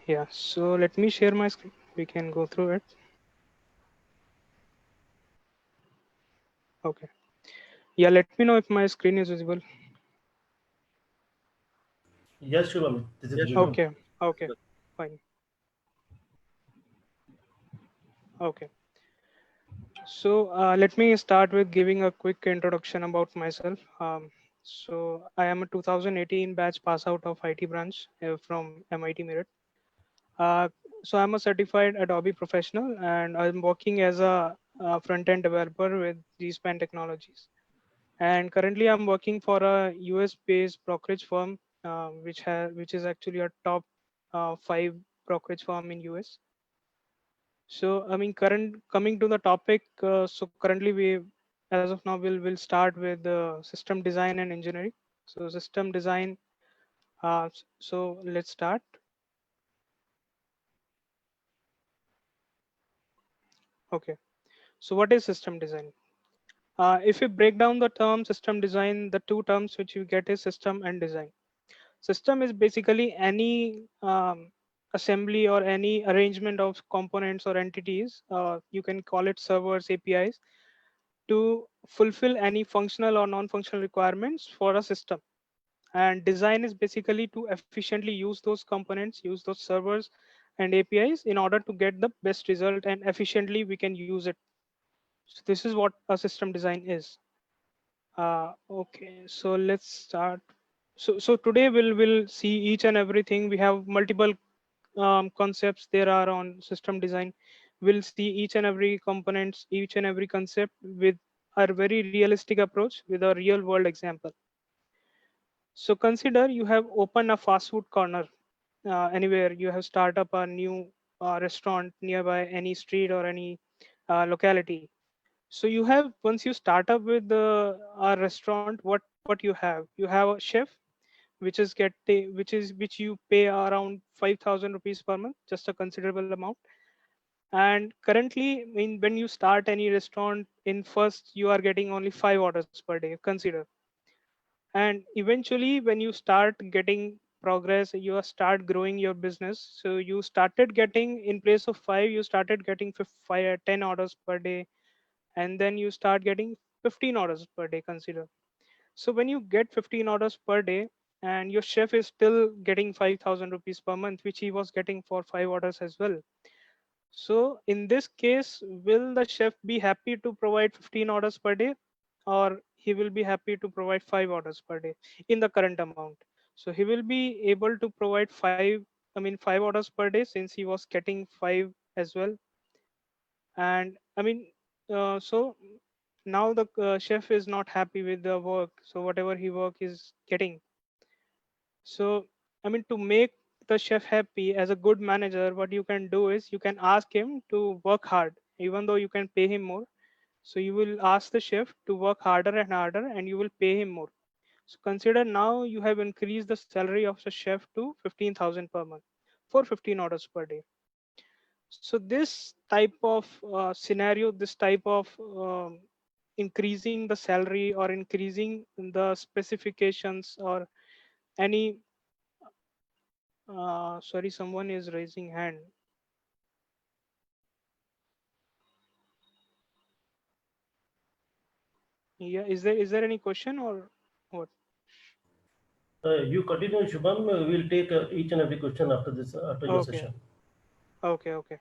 Yeah, so let me share my screen. We can go through it. Okay. Yeah, let me know if my screen is visible. Yes, Shubham, this is Yes, visible. Shubham. Okay. Okay. Fine. Okay. So let me start with giving a quick introduction about myself. So I am a 2018 batch pass out of IT branch from MIT Meerut. Uh, so I'm a certified Adobe professional and I'm working as a front-end developer with GSpan Technologies. And currently I'm working for a US-based brokerage firm, which is actually a top five brokerage firm in US. So I mean, coming to the topic. So currently as of now, we'll start with system design and engineering. So system design. So let's start. Okay. So what is system design? If you break down the term system design, the two terms which you get is system and design. System is basically any assembly or any arrangement of components or entities. You can call it servers, APIs, to fulfill any functional or non-functional requirements for a system. And design is basically to efficiently use those components, use those servers and APIs in order to get the best result and efficiently we can use it. So this is what a system design is. Okay, so let's start. So today we'll see each and everything. We have multiple concepts there are on system design. We'll see each and every components, each and every concept with a very realistic approach with a real world example. So consider you have opened a fast food corner anywhere. You have started up a new restaurant nearby any street or any locality. So you have once you start up with a restaurant, what you have? You have a chef, which you pay around 5,000 rupees per month, just a considerable amount. And currently, when you start any restaurant, in first you are getting only 5 orders per day. Consider, and eventually when you start getting progress, you start growing your business. So you started getting in place of five, you started getting 10 orders per day, and then you start getting 15 orders per day. Consider, so when you get 15 orders per day and your chef is still getting 5,000 rupees per month, which he was getting for 5 orders as well. So in this case, will the chef be happy to provide 15 orders per day, or he will be happy to provide 5 orders per day in the current amount? So he will be able to provide 5 orders per day since he was getting five as well. And so now the chef is not happy with the work. So whatever he work is getting. So to make the chef happy as a good manager, what you can do is you can ask him to work hard, even though you can pay him more. So you will ask the chef to work harder and harder, and you will pay him more. So consider now you have increased the salary of the chef to 15,000 per month for 15 orders per day. So this type of scenario, this type of increasing the salary or increasing the specifications or any sorry, someone is raising hand. Yeah, is there any question or what? You continue, Shubham. We'll take each and every question after this, after your Okay, session. okay.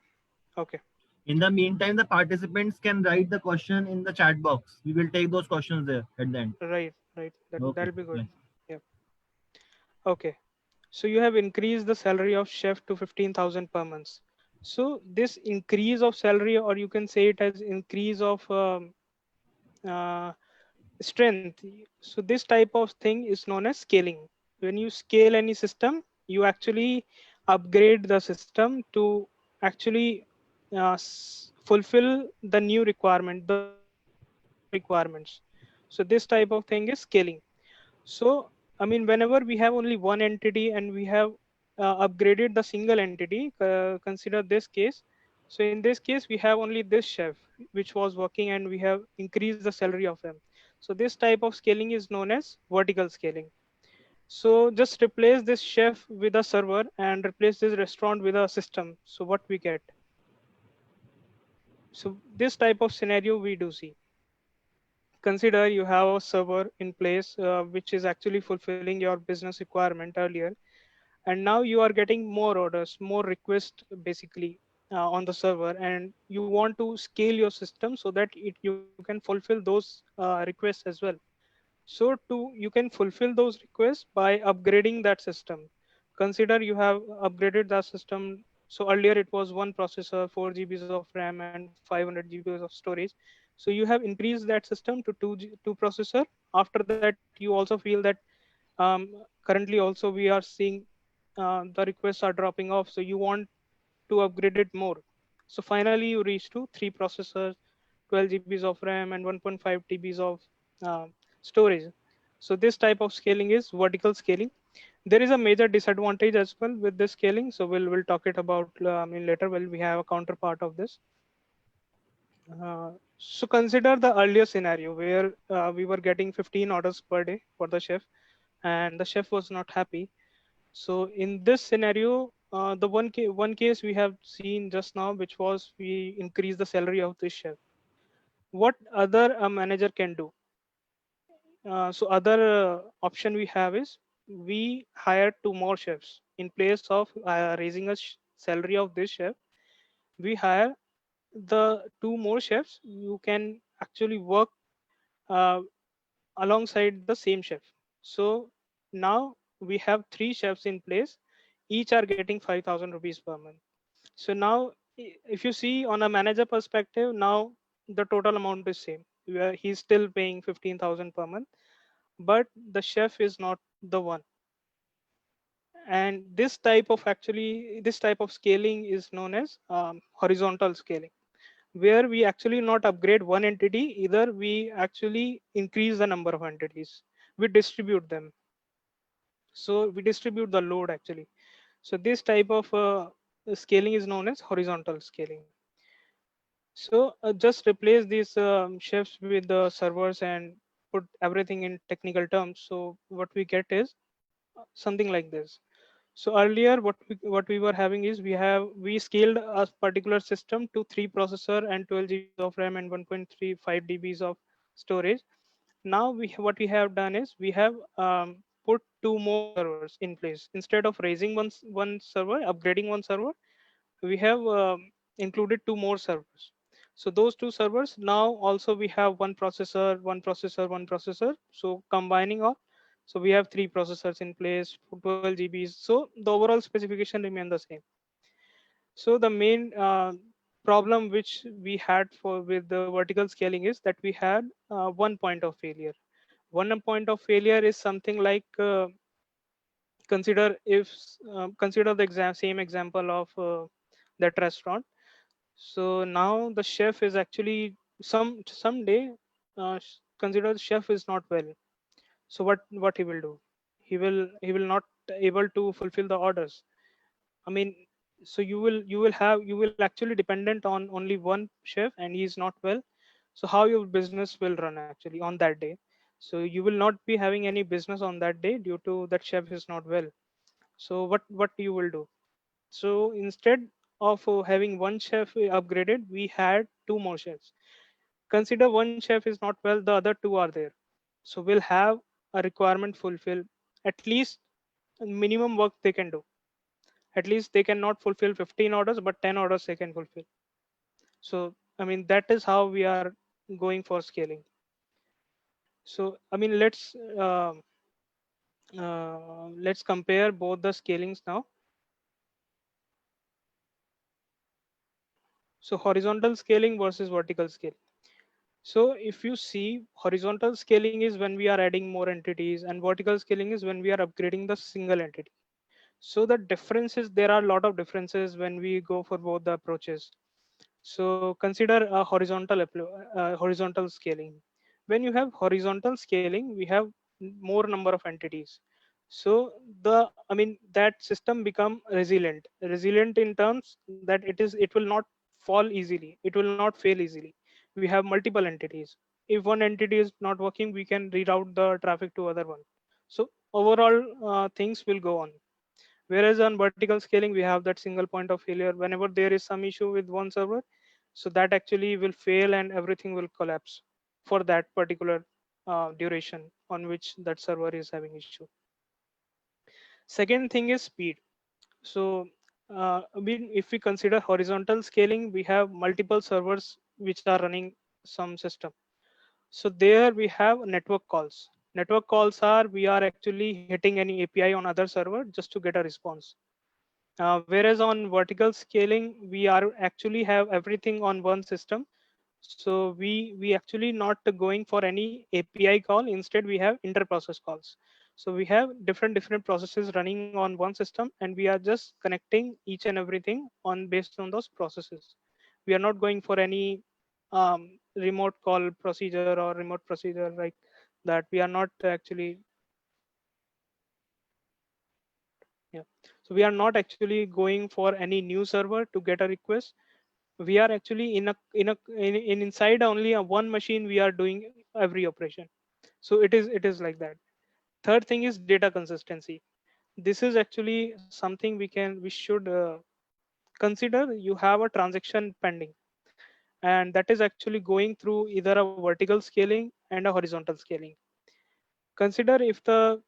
Okay, In the meantime, the participants can write the question in the chat box. We will take those questions there at the end. right. Okay, That'll be good. fine. Yeah. Okay. So you have increased the salary of chef to 15,000 per month. So this increase of salary, or you can say it as increase of uh, strength. So this type of thing is known as scaling. When you scale any system, you actually upgrade the system to actually fulfill the new requirement, the requirements. So this type of thing is scaling. So whenever we have only one entity and we have upgraded the single entity, consider this case. So in this case, we have only this chef which was working, and we have increased the salary of him. So this type of scaling is known as vertical scaling. So just replace this chef with a server and replace this restaurant with a system. So what we get? So this type of scenario we do see. Consider you have a server in place, which is actually fulfilling your business requirement earlier. And now you are getting more orders, more requests basically on the server, and you want to scale your system so that you can fulfill those requests as well. So you can fulfill those requests by upgrading that system. Consider you have upgraded that system. So earlier it was one processor, 4 GBs of RAM and 500 GBs of storage. So you have increased that system to two processor. After that, you also feel that currently also we are seeing the requests are dropping off. So you want to upgrade it more. So finally you reach to three processors, 12 GBs of RAM and 1.5 TBs of uh, storage. So this type of scaling is vertical scaling. There is a major disadvantage as well with this scaling. So we'll talk it about later when we have a counterpart of this. So consider the earlier scenario where we were getting 15 orders per day for the chef, and the chef was not happy. So in this scenario, the one case we have seen just now, which was we increase the salary of the chef. What other a manager can do? So other option we have is we hire two more chefs in place of raising a salary of this chef. We hire the two more chefs. You can actually work uh, alongside the same chef. So now we have three chefs in place. Each are getting 5,000 rupees per month. So now, if you see on a manager perspective, now the total amount is same. He's still paying 15,000 per month, but the chef is not the one. And this type of scaling is known as horizontal scaling, where we actually not upgrade one entity, either we actually increase the number of entities. We distribute them. So we distribute the load actually. So this type of scaling is known as horizontal scaling. So just replace these chefs with the servers and put everything in technical terms. So what we get is something like this. So earlier, what we were having is we scaled a particular system to three processor and 12 GBs of RAM and 1.35 DBs of storage. Now what we have done is we have put two more servers in place. Instead of raising one server, upgrading one server, we have included two more servers. So those two servers, now also we have one processor, one processor, one processor. So combining all, so we have three processors in place, 12 GBs. So the overall specification remain the same. So the main problem which we had for with the vertical scaling is that we had one point of failure. One point of failure is something like consider the same example of that restaurant. So now the chef is actually someday consider the chef is not well. So what he will do? He will not able to fulfill the orders. I mean, so you will actually dependent on only one chef and he is not well. So how your business will run actually on that day? So you will not be having any business on that day due to that chef is not well. So what you will do? So instead of having one chef upgraded, we had two more chefs. Consider one chef is not well, the other two are there. So we'll have a requirement fulfilled. At least minimum work they can do. At least they cannot fulfill 15 orders, but 10 orders they can fulfill. So I mean that is how we are going for scaling. So I mean let's compare both the scalings now. So horizontal scaling versus vertical scaling. So if you see, horizontal scaling is when we are adding more entities, and vertical scaling is when we are upgrading the single entity. So the differences, there are a lot of differences when we go for both the approaches. So consider a horizontal scaling. When you have horizontal scaling, we have more number of entities. So I mean that system become resilient. Resilient in terms that it will not fall easily. It will not fail easily. We have multiple entities. If one entity is not working, we can reroute the traffic to other one. So overall things will go on. Whereas on vertical scaling, we have that single point of failure. Whenever there is some issue with one server, so that actually will fail and everything will collapse for that particular duration on which that server is having issue. Second thing is speed. So I mean, if we consider horizontal scaling, we have multiple servers which are running some system. So there we have network calls. Network calls are we are actually hitting any API on other server just to get a response. Whereas on vertical scaling, we are actually have everything on one system. So we actually not going for any API call. Instead, we have inter-process calls. So we have different processes running on one system, and we are just connecting each and everything on based on those processes. We are not going for any remote call procedure or remote procedure like that. We are not actually, yeah. So we are not actually going for any new server to get a request. We are actually in inside only a one machine. We are doing every operation. So it is like that. Third thing is data consistency. This is actually something we should consider. You have a transaction pending, and that is actually going through either a vertical scaling and a horizontal scaling. Consider if the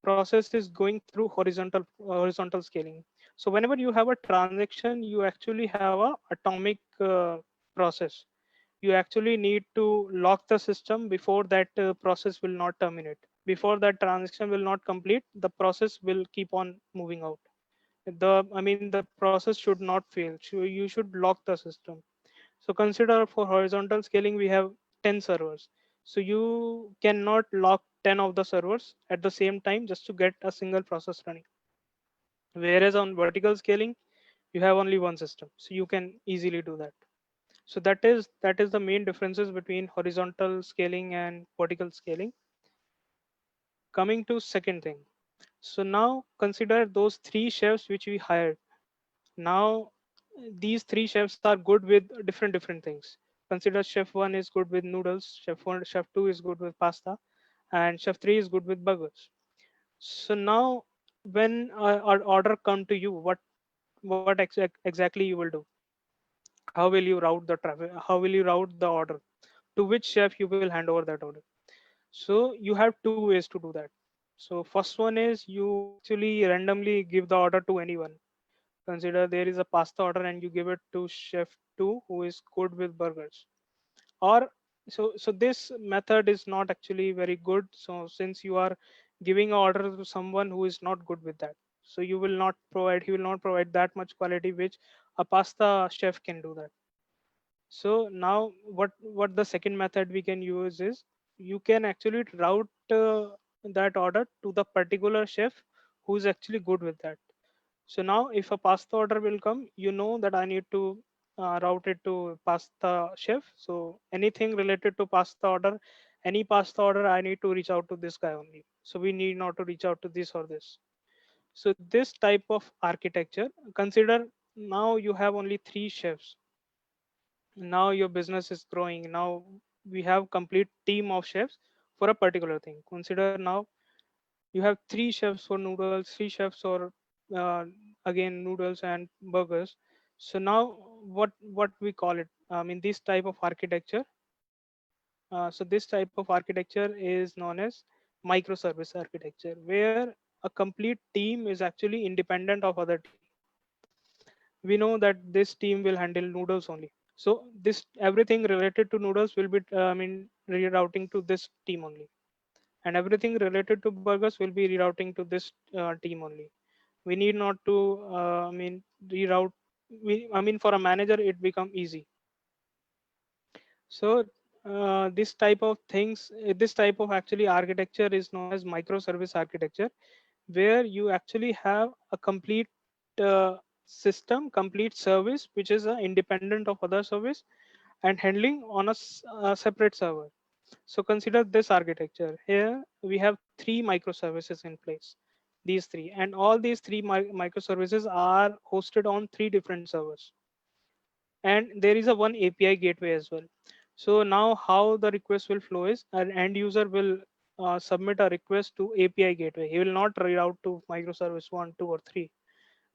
process is going through horizontal scaling. So whenever you have a transaction, you actually have a atomic process. You actually need to lock the system before that process will not terminate. Before that transaction will not complete, the process will keep on moving out. The process should not fail. So you should lock the system. So consider for horizontal scaling, we have 10 servers. So you cannot lock 10 of the servers at the same time just to get a single process running. Whereas on vertical scaling, you have only one system. So you can easily do that. So that is the main differences between horizontal scaling and vertical scaling. Coming to second thing. So now consider those three chefs which we hired. Now these three chefs are good with different things. Consider chef one is good with noodles, chef two is good with pasta, and chef three is good with burgers. So now when our order come to you, what exactly you will do? How will you route the traffic? How will you route the order? To which chef you will hand over that order? So you have two ways to do that. So first one is you actually randomly give the order to anyone. Consider there is a pasta order and you give it to chef 2 who is good with burgers. Or so this method is not actually very good. So since you are giving an order to someone who is not good with that, so he will not provide that much quality which a pasta chef can do that. So now what the second method we can use is you can actually route that order to the particular chef who is actually good with that. So now if a pasta order will come, you know that I need to route it to pasta chef. So anything related to pasta order, any pasta order, I need to reach out to this guy only. So we need not to reach out to this or this. So this type of architecture, consider now you have only three chefs. Now your business is growing. Now we have complete team of chefs for a particular thing. Consider now you have three chefs for noodles, three chefs for uh, again noodles and burgers. So now what we call it, I mean this type of architecture, so this type of architecture is known as microservice architecture, where a complete team is actually independent of other team. We know that this team will handle noodles only, so this everything related to noodles will be rerouting to this team only, and everything related to burgers will be rerouting to this team only. We need not to reroute. For a manager it become easy. So this type of things, this type of actually architecture is known as microservice architecture, where you actually have a complete uh, complete service which is independent of other service and handling on a separate server. So consider this architecture. Here we have three microservices in place, these three, and all these three microservices are hosted on three different servers. And there is a one API gateway as well. So now how the request will flow is an end user will submit a request to API gateway. He will not reroute to microservice 1, 2, or 3.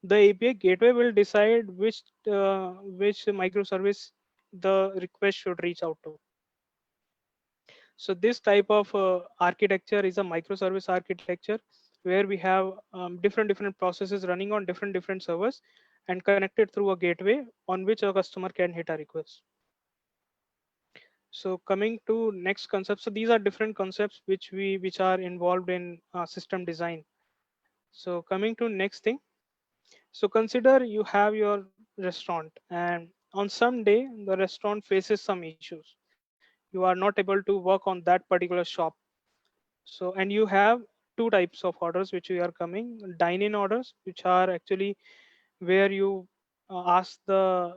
The API gateway will decide which microservice the request should reach out to. So this type of architecture is a microservice architecture where we have different processes running on different servers and connected through a gateway on which a customer can hit a request. So coming to next concept, so these are different concepts which are involved in system design. So coming to next thing, so consider you have your restaurant and on some day the restaurant faces some issues. You are not able to work on that particular shop. So and you have two types of orders which we are coming: dine-in orders, which are actually where you ask the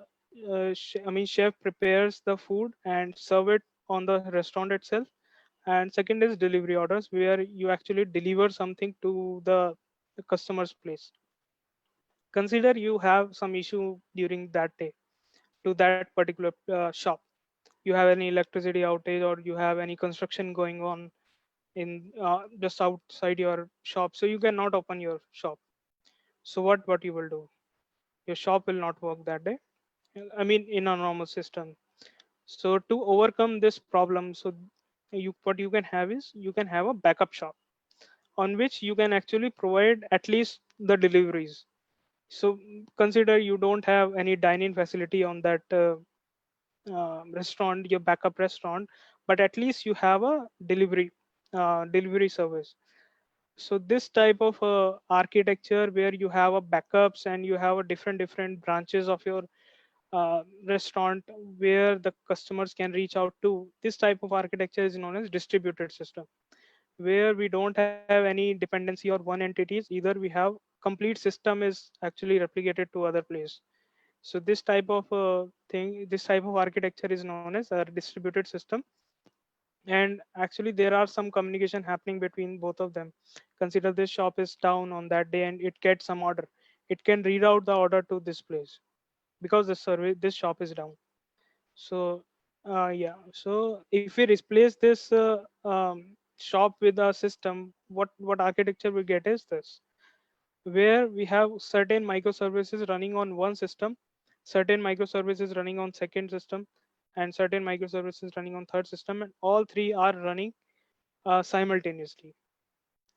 chef prepares the food and serve it on the restaurant itself. And second is delivery orders, where you actually deliver something to the customer's place. Consider you have some issue during that day to that particular shop. You have any electricity outage or you have any construction going on in just outside your shop, so you cannot open your shop. So what you will do, your shop will not work that day, I mean in a normal system. So to overcome this problem, so you what you can have is you can have a backup shop on which you can actually provide at least the deliveries. So consider you don't have any dining facility on that restaurant, your backup restaurant, but at least you have a delivery service. So this type of architecture where you have a backups and you have a different branches of your restaurant where the customers can reach out to, this type of architecture is known as distributed system, where we don't have any dependency or one entities, either we have complete system is actually replicated to other place. So this type of this type of architecture is known as a distributed system. And actually there are some communication happening between both of them. Consider this shop is down on that day and it gets some order, it can reroute the order to this place because this shop is down. So yeah, so if we replace this shop with a system, what architecture we get is this, where we have certain microservices running on one system, certain microservices running on second system, and certain microservices running on third system, and all three are running simultaneously.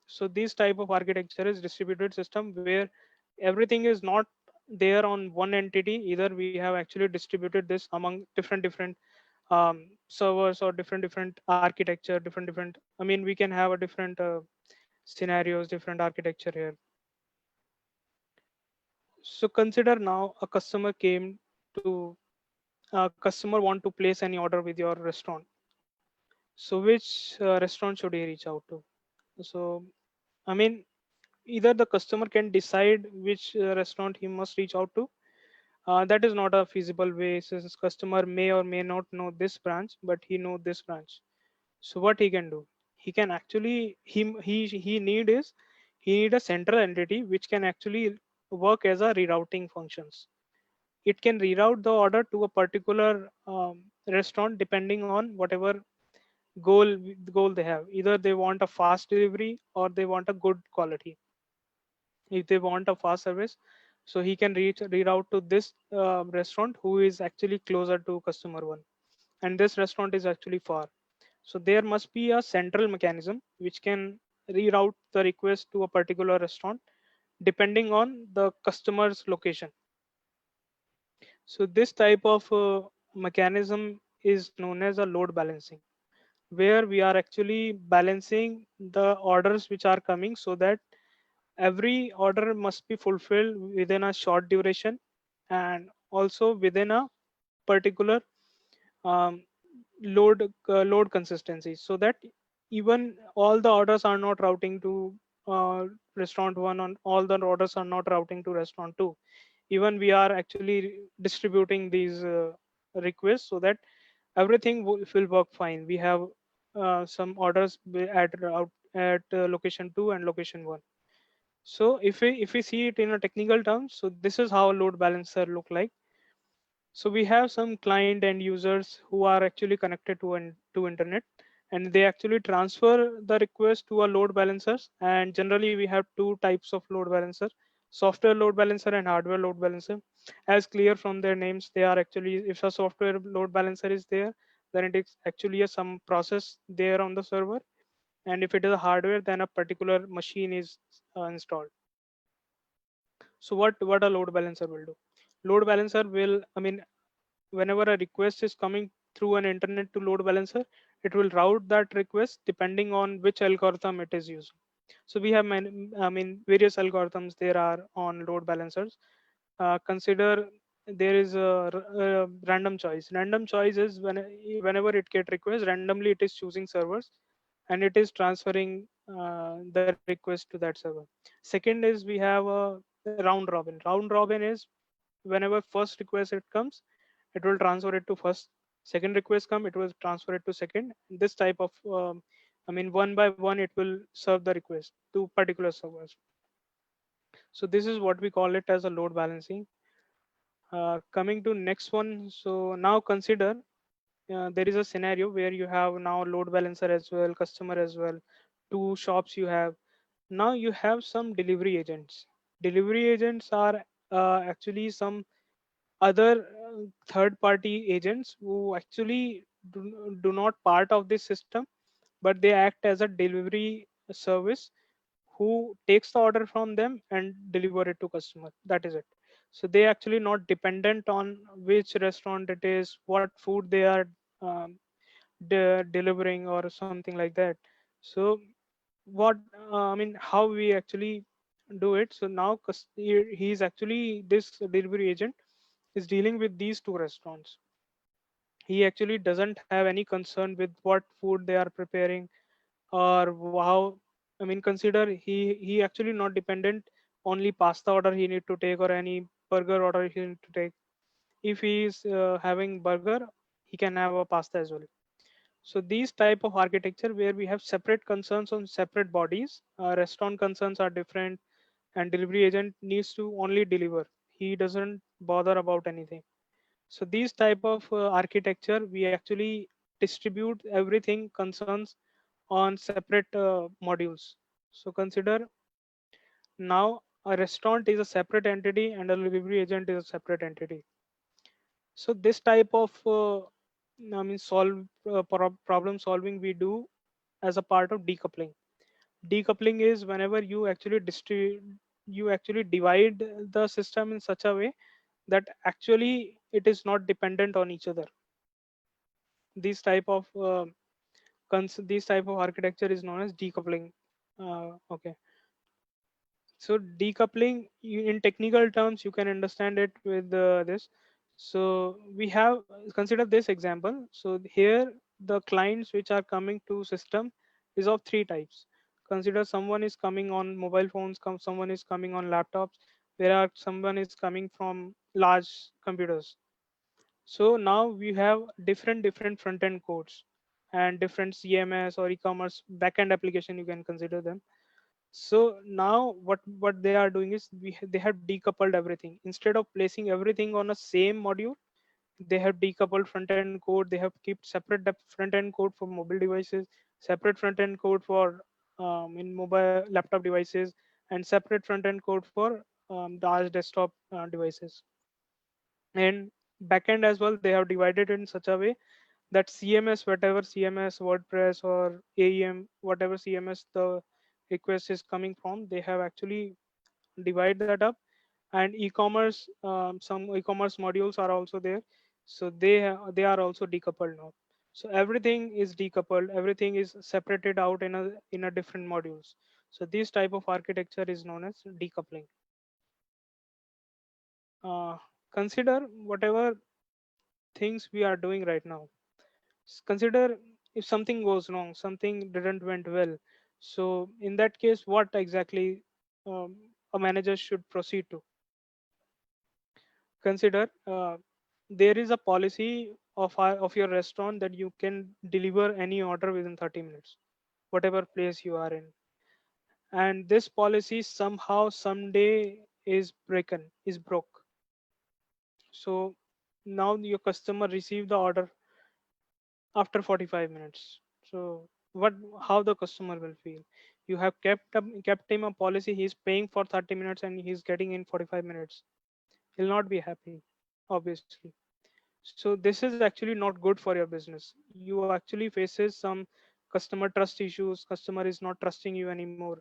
So this type of architecture is distributed system, where everything is not there on one entity. Either we have actually distributed this among different servers or different architecture, different. I mean, we can have a different scenarios, different architecture here. So consider now a customer came to a customer want to place any order with your restaurant. So which restaurant should he reach out to? So I mean, either the customer can decide which restaurant he must reach out to. That is not a feasible way, since customer may or may not know this branch, but he know this branch. So what he can do? He can actually he need is he need a central entity which can actually work as a rerouting functions. It can reroute the order to a particular restaurant depending on whatever goal they have. Either they want a fast delivery or they want a good quality. If they want a fast service, so he can reroute to this restaurant who is actually closer to customer one, and this restaurant is actually far. So there must be a central mechanism which can reroute the request to a particular restaurant depending on the customer's location. So this type of mechanism is known as a load balancing, where we are actually balancing the orders which are coming, so that every order must be fulfilled within a short duration and also within a particular um, load consistency, so that even all the orders are not routing to restaurant one, on all the orders are not routing to restaurant two. Even we are actually distributing these requests so that everything will work fine. We have some orders at location 2 and location 1. So if we see it in a technical terms, so this is how a load balancer look like. So we have some client and users who are actually connected to to internet, and they actually transfer the request to a load balancers. And generally we have two types of load balancer: software load balancer and hardware load balancer. As clear from their names, they are actually, if a software load balancer is there, then it is actually some process there on the server, and if it is a hardware, then a particular machine is installed. So what a load balancer will do? Load balancer will, I mean, whenever a request is coming through an internet to load balancer, it will route that request depending on which algorithm it is using. So we have many, I mean, various algorithms there are on load balancers. Consider there is a random choice. Random choice is whenever it get request, randomly it is choosing servers and it is transferring the request to that server. Second is we have a round robin. Round robin is whenever first request it comes, it will transfer it to first. Second request come, it will transfer it to second. This type of I mean, one by one it will serve the request to particular servers. So this is what we call it as a load balancing. Coming to next one, so now consider there is a scenario where you have now load balancer as well, customer as well, two shops you have. Now you have some delivery agents. Delivery agents are actually some other third party agents who actually do not part of this system, but they act as a delivery service who takes the order from them and deliver it to customer. That is it. So they actually not dependent on which restaurant it is, what food they are um, delivering or something like that. So what I mean, how we actually do it? So now he is actually, this delivery agent is dealing with these two restaurants. He actually doesn't have any concern with what food they are preparing or how, I mean, consider he actually not dependent only pasta order he need to take or any burger order he need to take. If he is having burger, he can have a pasta as well. So these type of architecture where we have separate concerns on separate bodies, restaurant concerns are different, and delivery agent needs to only deliver. He doesn't bother about anything. So these type of architecture, we actually distribute everything concerns on separate modules. So consider now a restaurant is a separate entity and a delivery agent is a separate entity. So this type of I mean, problem solving we do as a part of decoupling. Decoupling is whenever you actually you actually divide the system in such a way that actually it is not dependent on each other. These type of these type of architecture is known as decoupling. Okay, so decoupling, in technical terms, you can understand it with this. So we have, consider this example. So here the clients which are coming to system is of three types. Consider someone is coming on mobile phones, someone is coming on laptops, someone is coming from large computers. So now we have different front end codes and different CMS or e-commerce backend application, you can consider them. So now what they are doing is they have decoupled everything. Instead of placing everything on a same module, they have decoupled front end code. They have kept separate front end code for mobile devices, separate front end code for in mobile laptop devices, and separate front end code for large desktop devices. And backend as well, they have divided in such a way that CMS, whatever CMS, WordPress or AEM, whatever CMS the request is coming from, they have actually divide that up. And e-commerce, some e-commerce modules are also there, so they are also decoupled now. So everything is decoupled, everything is separated out in a different modules. So this type of architecture is known as decoupling. uh, Consider whatever things we are doing right now. Consider if something goes wrong, something didn't went well. So in that case, what exactly um, a manager should proceed to? Consider there is a policy of your restaurant that you can deliver any order within 30 minutes, whatever place you are in. And this policy somehow someday is broke. So now your customer received the order after 45 minutes. So how the customer will feel? You have kept him a policy. He's paying for 30 minutes and he's getting in 45 minutes. He'll not be happy, obviously. So this is actually not good for your business. You actually faces some customer trust issues. Customer is not trusting you anymore,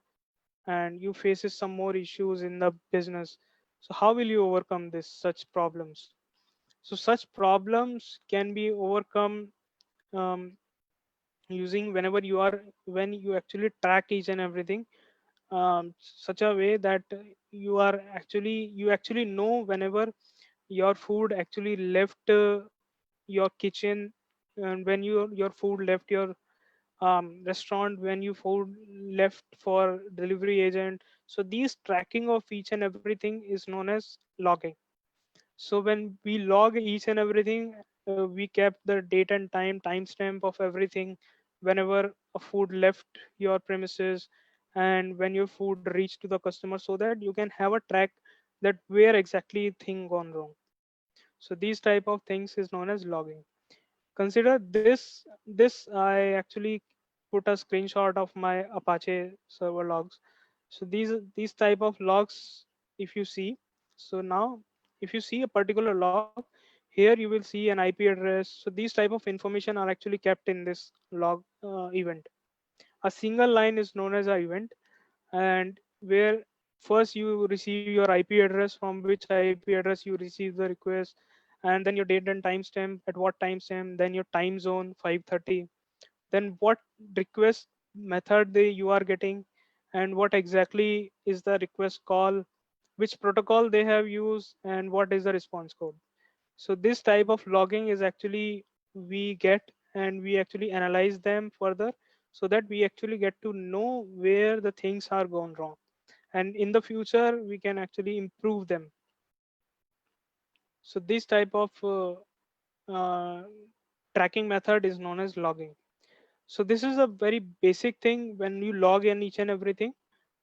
and you faces some more issues in the business. So how will you overcome this such problems? So such problems can be overcome um, using when you actually track each and everything such a way that you actually know whenever your food actually left your kitchen, and when your food left your restaurant, when you food left for delivery agent. So these tracking of each and everything is known as logging. So when we log each and everything, we kept the date and timestamp of everything, whenever a food left your premises and when your food reached to the customer, so that you can have a track that where exactly thing gone wrong. So these type of things is known as logging. Consider this I actually put a screenshot of my Apache server logs. So these type of logs, if you see, so now if you see a particular log, here you will see an IP address. So these type of information are actually kept in this log event. A single line is known as a event, and where first you receive your IP address, from which IP address you receive the request, and then your date and timestamp, at what timestamp, then your time zone 5:30, then what request method you are getting, and what exactly is the request call, which protocol they have used, and what is the response code. So this type of logging is actually we get, and we actually analyze them further, so that we actually get to know where the things are gone wrong, and in the future we can actually improve them. So this type of uh, tracking method is known as logging. So this is a very basic thing when you log in each and everything.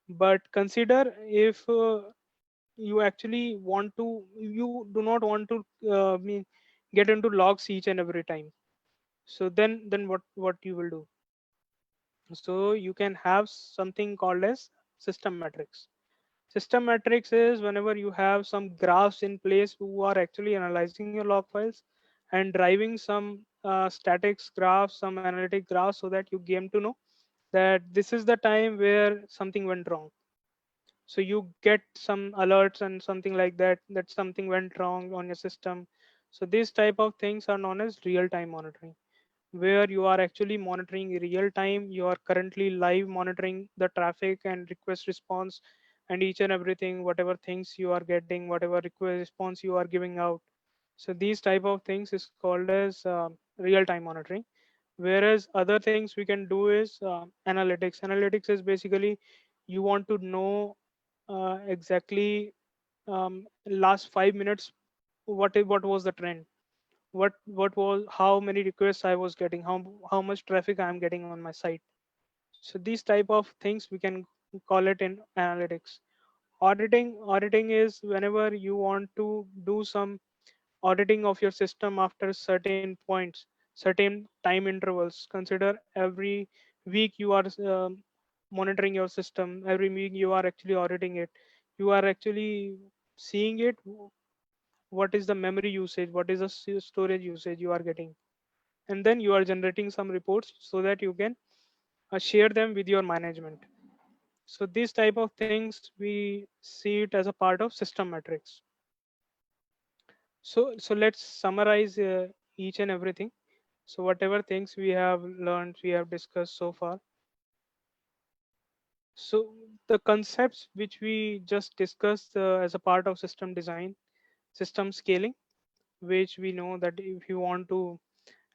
But consider if you actually you do not want to get into logs each and every time. So then what you will do? So you can have something called as system metrics. System metrics is whenever you have some graphs in place who are actually analyzing your log files and driving some statics graphs, some analytic graphs, so that you came to know that this is the time where something went wrong. So you get some alerts and something like that, that something went wrong on your system. So these type of things are known as real time monitoring, where you are actually monitoring real time. You are currently live monitoring the traffic and request response and each and everything, whatever things you are getting, whatever request response you are giving out. So these type of things is called as real time monitoring. Whereas other things we can do is analytics. Analytics is basically you want to know exactly last 5 minutes what was the trend, what was how many requests I was getting, how much traffic I'm getting on my site. So these type of things we can call it in analytics. Auditing is whenever you want to do some auditing of your system after certain points, certain time intervals. Consider every week you are monitoring your system, every week you are actually auditing it, you are actually seeing it, what is the memory usage, what is the storage usage you are getting, and then you are generating some reports so that you can share them with your management. So these type of things we see it as a part of system metrics. So let's summarize each and everything. So whatever things we have learned, we have discussed so far. So the concepts which we just discussed as a part of system design, system scaling, which we know that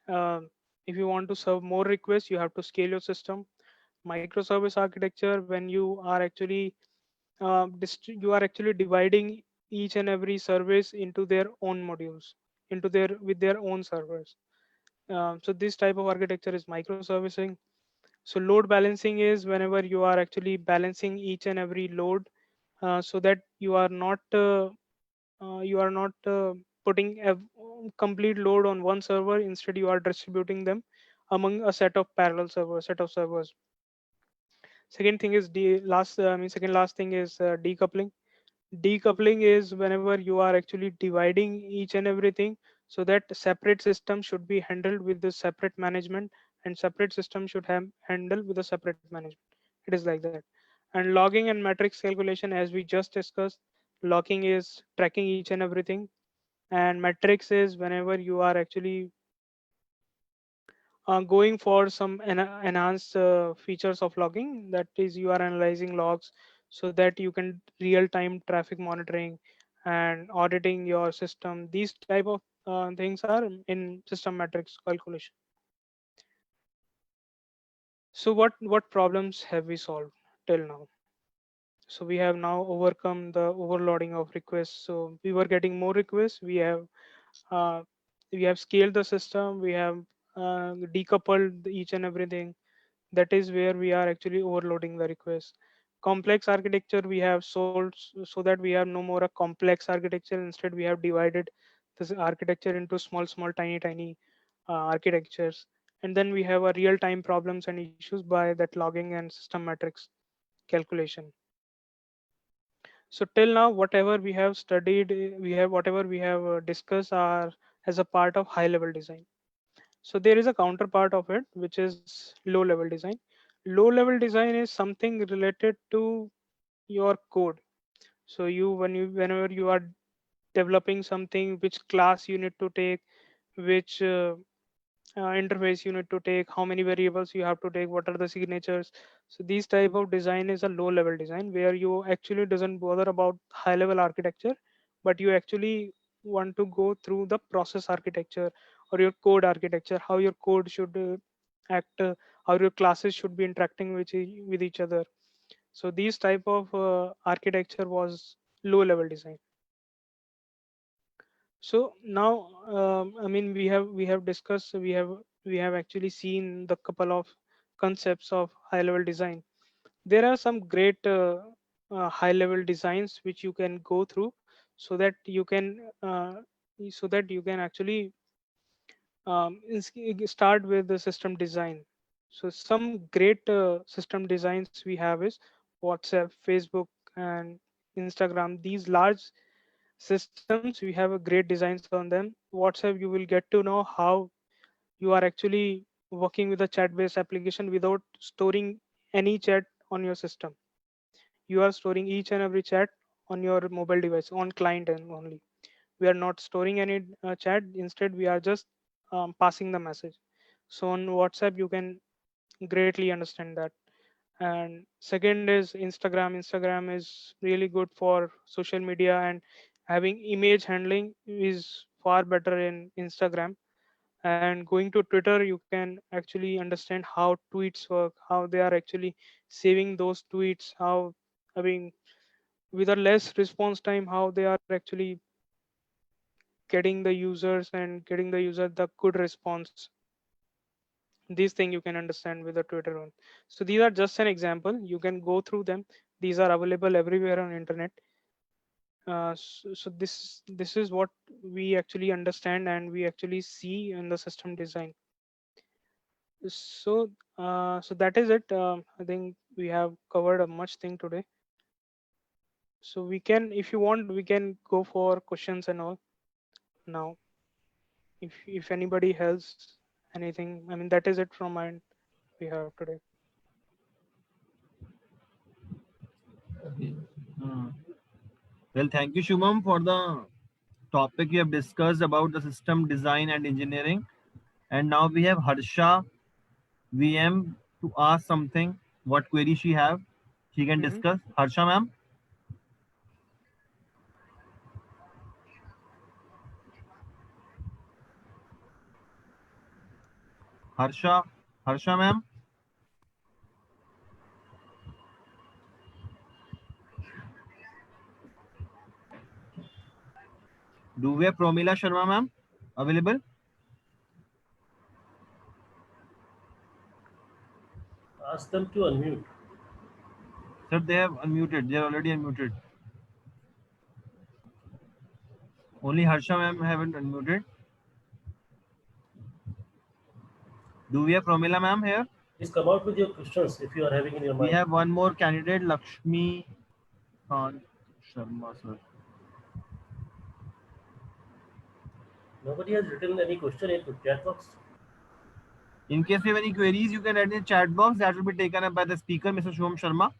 uh, if you want to serve more requests, you have to scale your system. Microservice architecture, when you are actually dividing each and every service into their own modules, into their with their own servers. So this type of architecture is microservicing. So load balancing is whenever you are actually balancing each and every load, so that you are not putting a complete load on one server. Instead, you are distributing them among a set of parallel servers. Second thing is second last thing is decoupling. Decoupling is whenever you are actually dividing each and everything, so that separate system should be handled with the separate management, and separate system should have handle with a separate management. It is like that. And logging and matrix calculation, as we just discussed, logging is tracking each and everything, and metrics is whenever you are actually going for some enhanced features of logging, that is you are analyzing logs so that you can real-time traffic monitoring and auditing your system. These type of things are in system metrics calculation. So what problems have we solved till now? So we have now overcome the overloading of requests. So we were getting more requests. Uh, we have scaled the system. We have decoupled each and everything. That is where we are actually overloading the request. Complex architecture we have solved so that we have no more a complex architecture. Instead, we have divided this architecture into small, tiny architectures. And then we have a real-time problems and issues by that logging and system metrics calculation. So till now, whatever we have studied, whatever we have discussed are as a part of high-level design. So there is a counterpart of it, which is low level design. Low level design is something related to your code. So whenever you are developing something, which class you need to take, which interface you need to take, how many variables you have to take, what are the signatures. So these type of design is a low level design where you actually doesn't bother about high level architecture, but you actually want to go through the process architecture or your code architecture, how your code should act, how your classes should be interacting with each other. So these type of architecture was low level design. So now, we have discussed, we have actually seen the couple of concepts of high level design. There are some great high level designs which you can go through, so that you can actually start with the system design. So some great system designs we have is WhatsApp, Facebook, and Instagram. These large systems, we have a great designs on them. WhatsApp, you will get to know how you are actually working with a chat based application without storing any chat on your system. You are storing each and every chat on your mobile device, on client end only. We are not storing any chat. Instead, we are just passing the message. So on WhatsApp, you can greatly understand that. And second is Instagram. Instagram is really good for social media, and having image handling is far better in Instagram. And going to Twitter, you can actually understand how tweets work, how they are actually saving those tweets, how, I mean, with a less response time, how they are actually getting the users and getting the user the good response. These things you can understand with the Twitter one. So these are just an example. You can go through them. These are available everywhere on internet. So this is what we actually understand and we actually see in the system design. So that is it. I think we have covered a much thing today. So we can, if you want, we can go for questions and all now. If anybody has anything, I mean, that is it from my end we have today. Hmm. Well, thank you, Shubham, for the topic you have discussed about the system design and engineering. And now we have Harsha VM to ask something. What query she have? She can Hmm. discuss. Harsha, ma'am. Harsha. Harsha, ma'am. Do we have Promila Sharma, ma'am, available? Ask them to unmute. Sir, they have unmuted. They are already unmuted. Only Harsha, ma'am, haven't unmuted. Do we have Promila ma'am here? Please come out with your questions if you are having in your We mind. have one more candidate, Lakshmi Khan Sharma sir. Nobody has written any question in the chat box. In case you have any queries, you can add in the chat box. That will be taken up by the speaker, Mr. Shubham Sharma.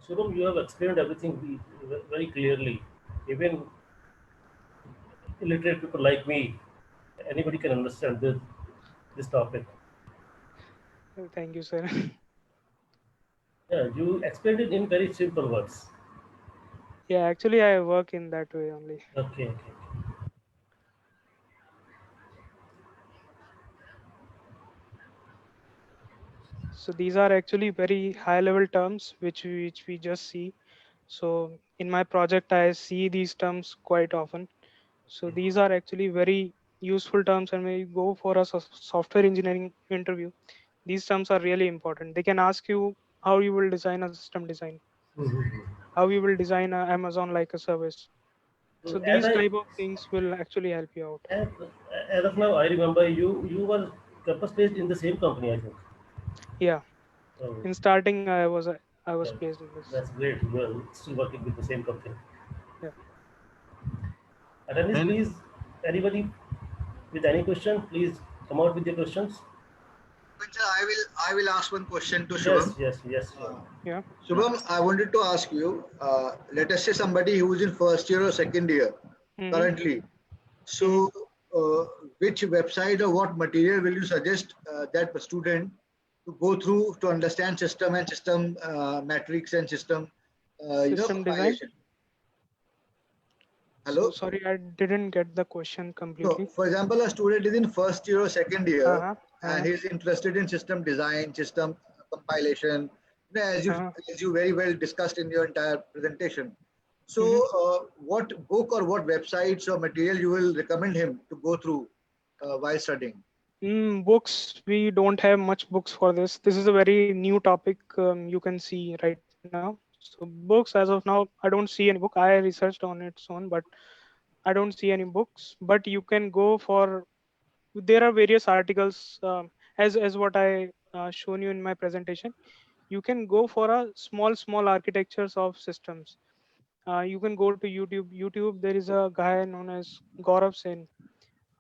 Shubham, you have explained everything very clearly. Even illiterate people like me, anybody can understand this topic. Thank you, sir. Yeah, you explained it in very simple words. Yeah, actually, I work in that way only. Okay. So these are actually very high level terms which we just see. So in my project, I see these terms quite often. So these are actually very useful terms, and when you go for a software engineering interview, these terms are really important. They can ask you how you will design a system design, Mhm. how you will design a Amazon like a service. So So as these I type of things will actually help you out. as, as of now, I remember you were campus placed in the same company, I think. Yeah, Oh, in starting, I was yeah, placed in this. that's great. You are still working with the same company. Yeah. Attendees, Well, please, anybody with any question, please come out with your questions. Sir, I will ask one question to Yes, Shubham. yes. Uh, Yeah. Shubham, I wanted to ask you, let us say somebody who is in first year or second year Mm-hmm. currently. Mm-hmm. So, which website or what material will you suggest that a student to go through to understand system and system metrics and system, System design. compilation? So Hello? sorry, I didn't get the question No, completely. for example, a student is in first year or second year Uh-huh. and Uh-huh. he's interested in system design, system compilation, as you Uh-huh. as you very well discussed in your entire presentation. So, Mm-hmm. what book or what websites or material you will recommend him to go through while studying? Books, we don't have much books for this. This is a very new topic, you can see right now. So books, as of now, I don't see any book. I researched on its own, but I don't see any books. But you can go for, there are various articles, as what I shown you in my presentation. You can go for a small architectures of systems. You can go to YouTube. YouTube, there is a guy known as Gaurav Sen.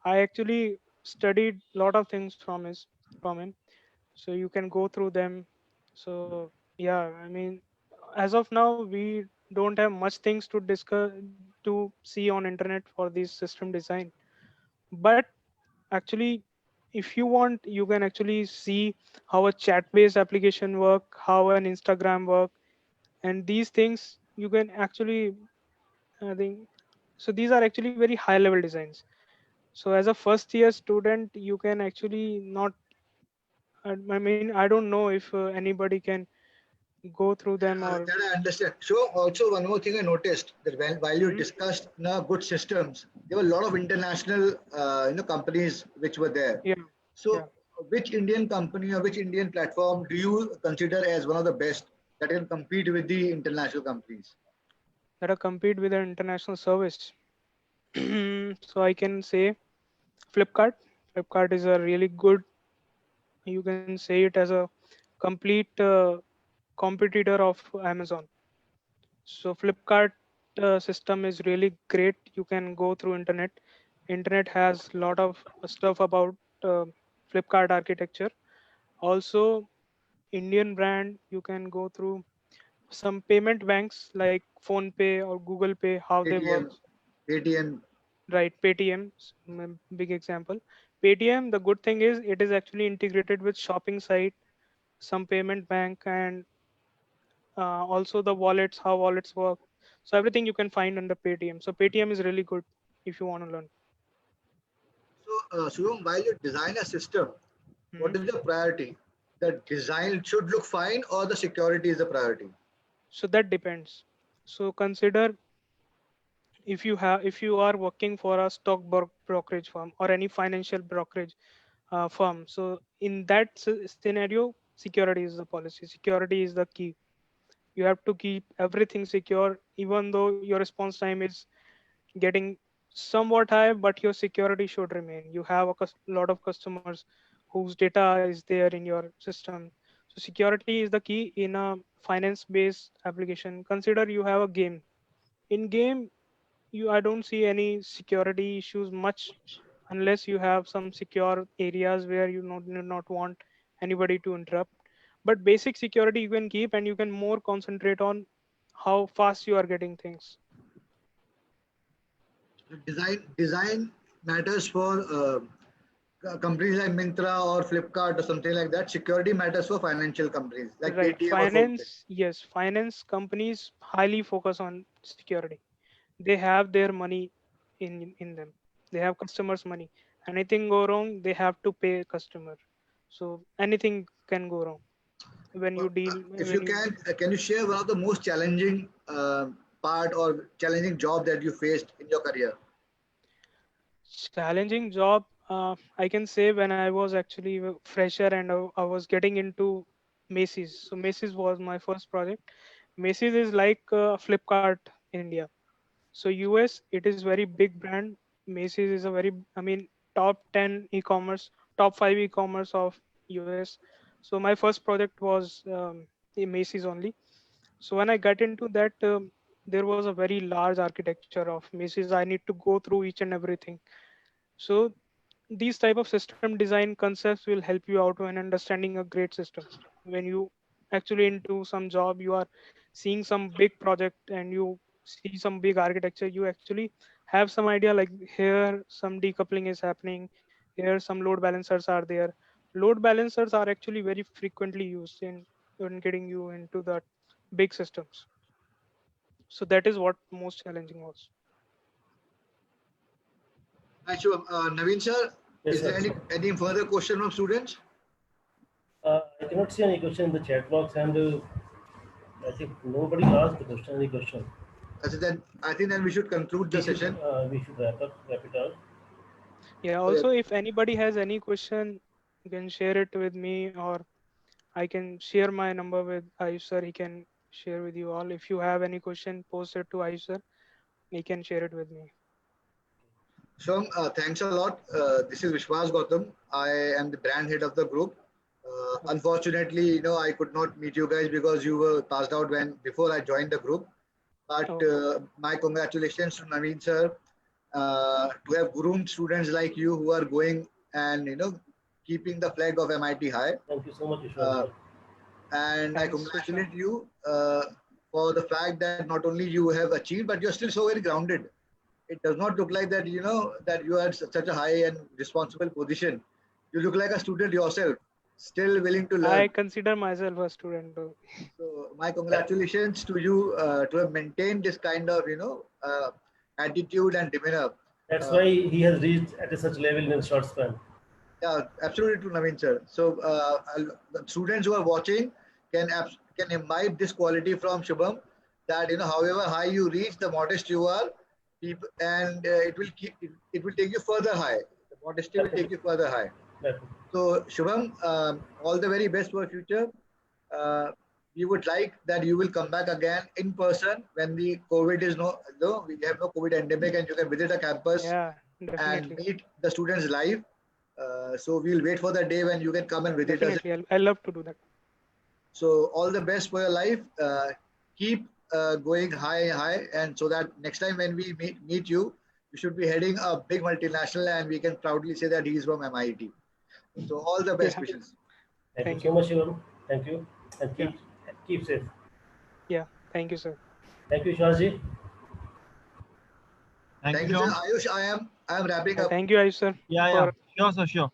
I actually studied a lot of things from him. So you can go through them. So yeah, I mean, as of now, we don't have much things to discuss to see on internet for this system design. But actually, if you want, you can actually see how a chat-based application work, how an Instagram work, and these things you can actually, I think, so these are actually very high level designs. So as a first year student, you can actually not, I mean, I don't know if anybody can go through them or, That I understand. So, also one more thing I noticed that while you Mhm. discussed good systems, there were a lot of international companies which were there. Yeah, yeah, So, which Indian company or which Indian platform do you consider as one of the best that can compete with the international companies? that are compete with an international service. So I can say Flipkart. Flipkart is a really good, you can say it as a complete competitor of Amazon. So Flipkart system is really great. You can go through internet. Internet has a lot of stuff about uh, Flipkart architecture. Also, Indian brand, you can go through some payment banks like PhonePe or Google Pay, how they work. ATM, ATM, Right, Paytm, big example. Paytm, the good thing is it is actually integrated with shopping site, some payment bank, and also the wallets, how wallets work. So everything you can find under Paytm. So Paytm is really good if you want to learn. So, Shubham, while you design a system, Mhm. what is the priority? The design should look fine or the security is the priority? So that depends. So consider if you are working for a stock brokerage firm or any financial brokerage firm. So in that scenario, security is the policy. Security is the key. You have to keep everything secure, even though your response time is getting somewhat high, but your security should remain. You have a lot of customers whose data is there in your system. So security is the key in a finance-based application. Consider you have a game. In game, I don't see any security issues much unless you have some secure areas where you not want anybody to interrupt. But basic security you can keep, and you can more concentrate on how fast you are getting things. Design matters for companies like Myntra or Flipkart or something like that. Security matters for financial companies like Right. Paytm or PhonePe. Finance, yes, finance companies highly focus on security. They have their money in them. They have customers' money. Anything go wrong, they have to pay customer. So anything can go wrong when you deal If you when you can you share one of the most challenging part or challenging job that you faced in your career? challenging job. I can say when I was actually a fresher and I was getting into Macy's. So Macy's was my first project. Macy's is like Flipkart in India. So US, it is very big brand. Macy's is a very, I mean, top 10 e-commerce, top 5 e-commerce of US. So my first project was in Macy's only. So when I got into that, there was a very large architecture of Macy's. I need to go through each and everything. So these type of system design concepts will help you out when understanding a great system. When you actually into some job, you are seeing some big project and you see some big architecture, you actually have some idea like here some decoupling is happening, here some load balancers are there. Load balancers are actually very frequently used in getting you into the big systems. So that is what most challenging was. Right, sure. Naveen sir, Yes, is there sir. any further question from students? I cannot see any question in the chat box, and I think nobody asked the question. Any question? I think then we should conclude the session. We should wrap it up. Yeah, also if anybody has any question, you can share it with me, or I can share my number with Ayush sir. He can share with you all. If you have any question, post it to Ayush sir. He can share it with me. Shom, thanks a lot. This is Vishwas Gautam. I am the brand head of the group. Unfortunately, I could not meet you guys because you were passed out before I joined the group. But my congratulations to Naveen sir to have groomed students like you who are going and keeping the flag of MIT high. Thank you so much, Ishwar. And I Thanks, congratulate you for the fact that not only you have achieved, but you're still so very grounded. It does not look like that that you are at such a high and responsible position. You look like a student yourself, still willing to learn. I consider myself a student though. So my congratulations to you to have maintained this kind of attitude and demeanor. That's why he has reached at such level in a short span. Yeah, absolutely true, Naveen sir. So the students who are watching can imbibe this quality from Shubham, that however high you reach, the modest you are, and it will take you further high. The modesty will take you further high. So Shubham, all the very best for future. We would like that you will come back again in person when the COVID is we have no COVID endemic, and you can visit a campus Yeah, and definitely. meet the students live. So we'll wait for the day when you can come and visit us. Definitely, I love to do that. So all the best for your life. Keep going high, and so that next time when we meet you, you should be heading a big multinational, and we can proudly say that he is from MIT. So all the best wishes. Thank you so much, Shivam. Thank you, and keep safe. Yeah, thank you, sir. Thank you, Shwazji. Thank you, sir. Ayush, I am wrapping up. Thank you, Ayush sir. Yeah, sure, sir, sure.